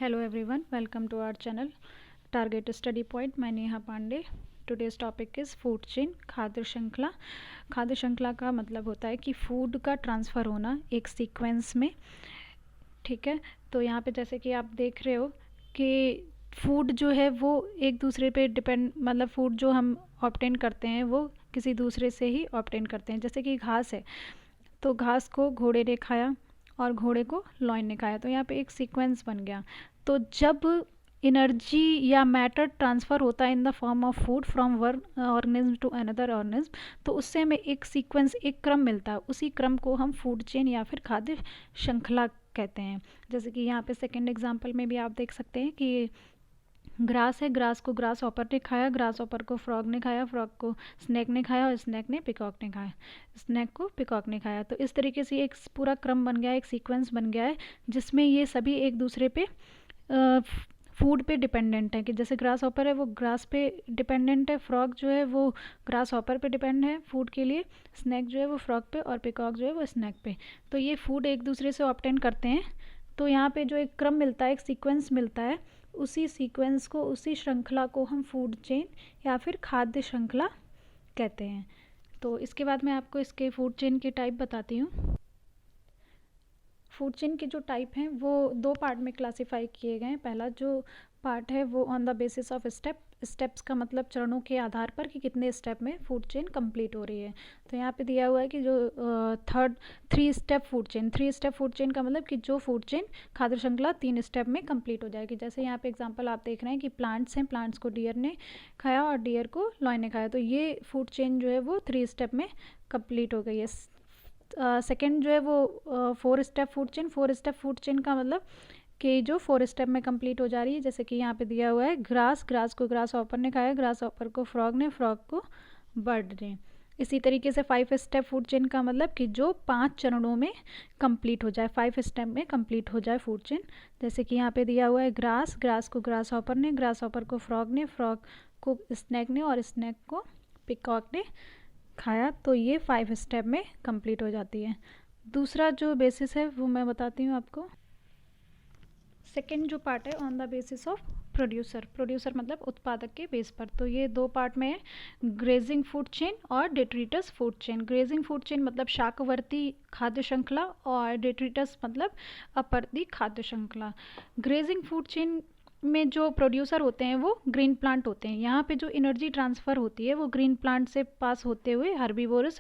Hello everyone, welcome to our channel Target Study Point. मैं Neha Pandey. Today's topic is food chain, खाद्य श्रृंखला. खाद्य श्रृंखला का मतलब होता है कि फूड का ट्रांसफ़र होना एक सीक्वेंस में. ठीक है, तो यहाँ पे जैसे कि आप देख रहे हो कि फूड जो है वो एक दूसरे पे डिपेंड, मतलब फूड जो हम ऑब्टेन करते हैं वो किसी दूसरे से ही ऑब्टेन करते हैं. जैसे कि घास है, तो घास को घोड़े ने खाया और घोड़े को लॉयन ने खाया, तो यहाँ पे एक सीक्वेंस बन गया. तो जब एनर्जी या मैटर ट्रांसफ़र होता है in the form of food from one organism to another organism, तो उससे हमें एक सीक्वेंस, एक क्रम मिलता है. उसी क्रम को हम फूड चेन या फिर खाद्य श्रृंखला कहते हैं. जैसे कि यहाँ पे सेकेंड एग्जांपल में भी आप देख सकते हैं कि ग्रास है, ग्रास को ग्रास हॉपर ने खाया, ग्रास हॉपर को फ्रॉग ने खाया, फ्रॉग को स्नैक ने खाया और स्नैक ने पिकॉक ने खाया, स्नैक को पिकॉक ने खाया. तो इस तरीके से एक पूरा क्रम बन गया है, एक सीक्वेंस बन गया है जिसमें ये सभी एक दूसरे पे फूड पे डिपेंडेंट है. कि जैसे ग्रास हॉपर है वो ग्रास पे डिपेंडेंट है, फ्रॉग जो है वो ग्रास हॉपर पे डिपेंड है फूड के लिए, स्नैक जो है वो फ्रॉग पे और पिकॉक जो है वो स्नैक पे. तो ये फूड एक दूसरे से ऑब्टेन करते हैं. तो यहाँ पे जो एक क्रम मिलता है, एक सीक्वेंस मिलता है, उसी सीक्वेंस को, उसी श्रृंखला को हम फूड चेन या फिर खाद्य श्रृंखला कहते हैं. तो इसके बाद मैं आपको इसके फूड चेन के टाइप बताती हूँ. फूड चेन के जो टाइप हैं वो दो पार्ट में क्लासिफाई किए गए हैं. पहला जो पार्ट है वो on the basis of steps का मतलब चरणों के आधार पर कि कितने स्टेप में फूड चेन कंप्लीट हो रही है. तो यहाँ पे दिया हुआ है कि जो थ्री स्टेप फूड चेन का मतलब कि जो फूड चेन खाद्य श्रृंखला 3 स्टेप में कंप्लीट हो जाएगी. जैसे यहाँ पे एग्जांपल आप देख रहे हैं कि प्लांट्स हैं, प्लांट्स को डियर ने खाया और डियर को लॉयन ने खाया. तो ये फूड चेन जो है वो 3 स्टेप में कंप्लीट हो गई है. सेकेंड जो है वो 4 स्टेप फूड चेन का मतलब कि जो 4 स्टेप में कंप्लीट हो जा रही है. जैसे कि यहाँ पे दिया हुआ है ग्रास को ग्रास हॉपर ने खाया, ग्रास हॉपर को फ्रॉग ने, फ्रॉग को बर्ड ने. इसी तरीके से 5 स्टेप फूड चेन का मतलब कि जो 5 चरणों में कंप्लीट हो जाए, 5 स्टेप में कंप्लीट हो जाए फूड चेन. जैसे कि यहाँ पे दिया हुआ है ग्रास को ग्रास हॉपर ने, ग्रास हॉपर को फ्रॉग ने, फ्रॉग को स्नैक ने और स्नैक को पिकॉक ने खाया. तो ये 5 स्टेप में कंप्लीट हो जाती है. दूसरा जो बेसिस है वो मैं बताती हूँ आपको. सेकेंड जो पार्ट है on the basis of producer मतलब उत्पादक के बेस पर. तो ये दो पार्ट में है, ग्रेजिंग फूड चेन और detritus food chain. Grazing food chain मतलब शाकवर्ती खाद्य श्रृंखला और डेट्रिटस मतलब अपवर्ती खाद्य श्रृंखला. ग्रेजिंग फूड चेन में जो प्रोड्यूसर होते हैं वो ग्रीन प्लांट होते हैं. यहाँ पे जो एनर्जी ट्रांसफ़र होती है वो ग्रीन प्लांट से पास होते हुए हर्बीवोरस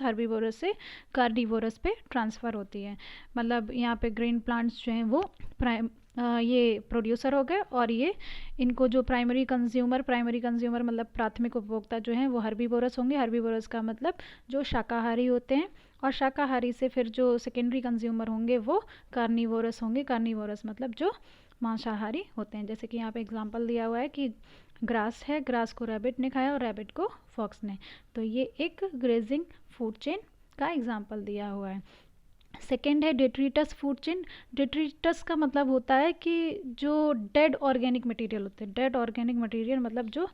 से कार्निवोरस पे ट्रांसफ़र होती है. मतलब यहाँ पे ग्रीन प्लांट्स जो हैं वो ये प्रोड्यूसर हो गए और ये इनको जो प्राइमरी कंज्यूमर मतलब प्राथमिक उपभोक्ता जो हैं वो हर्बीवोरस होंगे. हर्बीवोरस का मतलब जो शाकाहारी होते हैं, और शाकाहारी से फिर जो सेकेंडरी कंज्यूमर होंगे वो कार्निवोरस होंगे. कार्निवोरस मतलब जो मांसाहारी होते हैं. जैसे कि यहाँ पे एग्जांपल दिया हुआ है कि ग्रास है, ग्रास को रैबिट ने खाया और रैबिट को फॉक्स ने. तो ये एक ग्रेजिंग फूड चेन का एग्जांपल दिया हुआ है. सेकेंड है डेट्रिटस फूड चेन. डेट्रिटस का मतलब होता है कि जो डेड ऑर्गेनिक मटेरियल होते हैं, डेड ऑर्गेनिक मटेरियल मतलब जो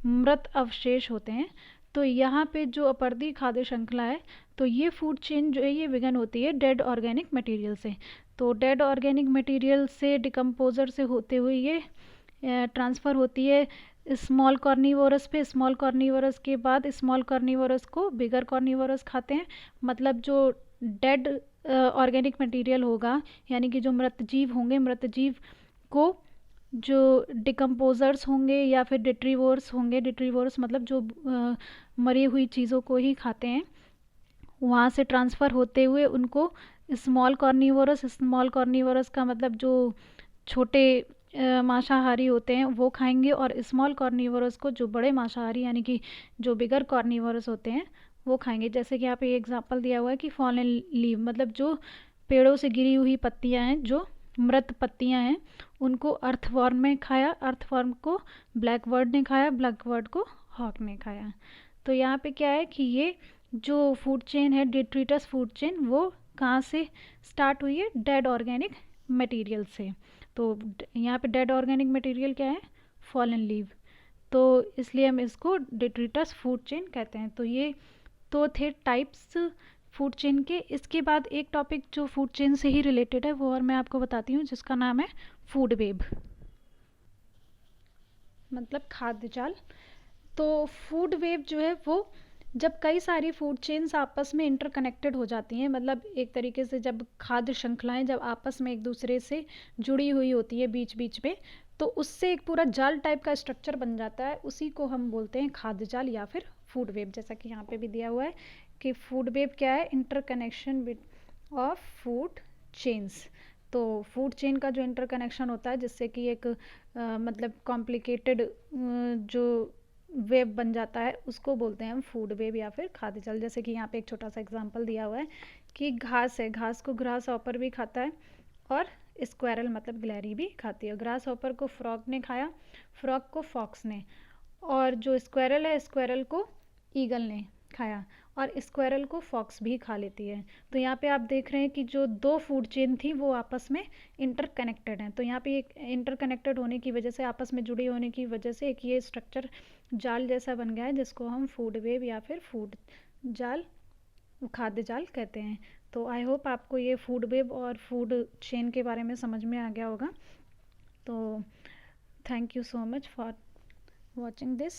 मृत अवशेष होते हैं. तो यहाँ पे जो अपवर्ती खाद्य श्रृंखला है, तो ये फूड चेन जो है ये बिगन होती है डेड ऑर्गेनिक मटेरियल से. तो डेड ऑर्गेनिक मटेरियल से डिकम्पोजर से होते हुए ये ट्रांसफ़र होती है स्मॉल कॉर्निवोरस पे. स्मॉल कॉर्निवोरस के बाद स्मॉल कॉर्निवोरस को बिगर कॉर्निवोरस खाते हैं. मतलब जो डेड ऑर्गेनिक मटेरियल होगा, यानी कि जो मृत जीव होंगे, मृत जीव को जो डिकम्पोजर्स होंगे या फिर डिट्रीवोर्स होंगे, डिट्रीवोर्स मतलब जो मरी हुई चीज़ों को ही खाते हैं, वहाँ से ट्रांसफ़र होते हुए उनको स्मॉल कॉर्निवोरस का मतलब जो छोटे मांसाहारी होते हैं वो खाएंगे, और स्मॉल कॉर्निवोरस को जो बड़े मांसाहारी यानी कि जो बिगर कॉर्निवोरस होते हैं वो खाएंगे. जैसे कि यहाँ पे एग्जांपल दिया हुआ है कि फॉलन लीव मतलब जो पेड़ों से गिरी हुई पत्तियाँ हैं, जो मृत पत्तियाँ हैं, उनको अर्थवर्म ने खाया, अर्थवर्म को ब्लैकबर्ड ने खाया, ब्लैकबर्ड को हॉक ने खाया. तो यहाँ पे क्या है कि ये जो फूड चेन है डेट्रिटस फूड चेन वो कहाँ से स्टार्ट हुई है, डेड ऑर्गेनिक मटेरियल से. तो यहाँ पे डेड ऑर्गेनिक मटेरियल क्या है, फॉलन लीव. तो इसलिए हम इसको डेट्रिटस फूड चेन कहते हैं. तो ये तो थे टाइप्स फूड चेन के. इसके बाद एक टॉपिक जो फूड चेन से ही रिलेटेड है वो और मैं आपको बताती हूँ, जिसका नाम है फूड वेब. मतलब खाद्य जाल। तो फूड वेब जो है वो जब कई सारी फूड चेन्स आपस में इंटरकनेक्टेड हो जाती हैं, मतलब एक तरीके से जब खाद्य श्रृंखलाएं जब आपस में एक दूसरे से जुड़ी हुई होती है बीच बीच में, तो उससे एक पूरा जाल टाइप का स्ट्रक्चर बन जाता है, उसी को हम बोलते हैं खाद्य जाल या फिर फूड वेब। जैसा कि यहाँ पे भी दिया हुआ है कि फूड वेब क्या है, इंटरकनेक्शन ऑफ फूड चेन्स। तो फूड चेन का जो इंटरकनेक्शन होता है जिससे कि एक मतलब कॉम्प्लिकेटेड जो वेब बन जाता है, उसको बोलते हैं हम फूड वेब या फिर खाद्य जाल। जैसे कि यहाँ पे एक छोटा सा एग्जांपल दिया हुआ है कि घास है, घास को ग्रास हॉपर भी खाता है और स्क्वायरल मतलब गिलहरी भी खाती है। ग्रास हॉपर को फ्रॉग ने खाया, फ्रॉग को फॉक्स ने, और जो स्क्वायरल है स्क्वायरल को ईगल ने खाया, और स्क्वायरल को फॉक्स भी खा लेती है। तो यहाँ पे आप देख रहे हैं कि जो दो फूड चेन थी वो आपस में इंटरकनेक्टेड हैं। तो यहाँ पे एक इंटरकनेक्टेड होने की वजह से, आपस में जुड़े होने की वजह से एक ये स्ट्रक्चर जाल जैसा बन गया है जिसको हम फूड वेब या फिर फूड जाल, खाद्य जाल कहते हैं। तो आई होप आपको ये फूड वेब और फूड चेन के बारे में समझ में आ गया होगा। तो thank you so much for watching this.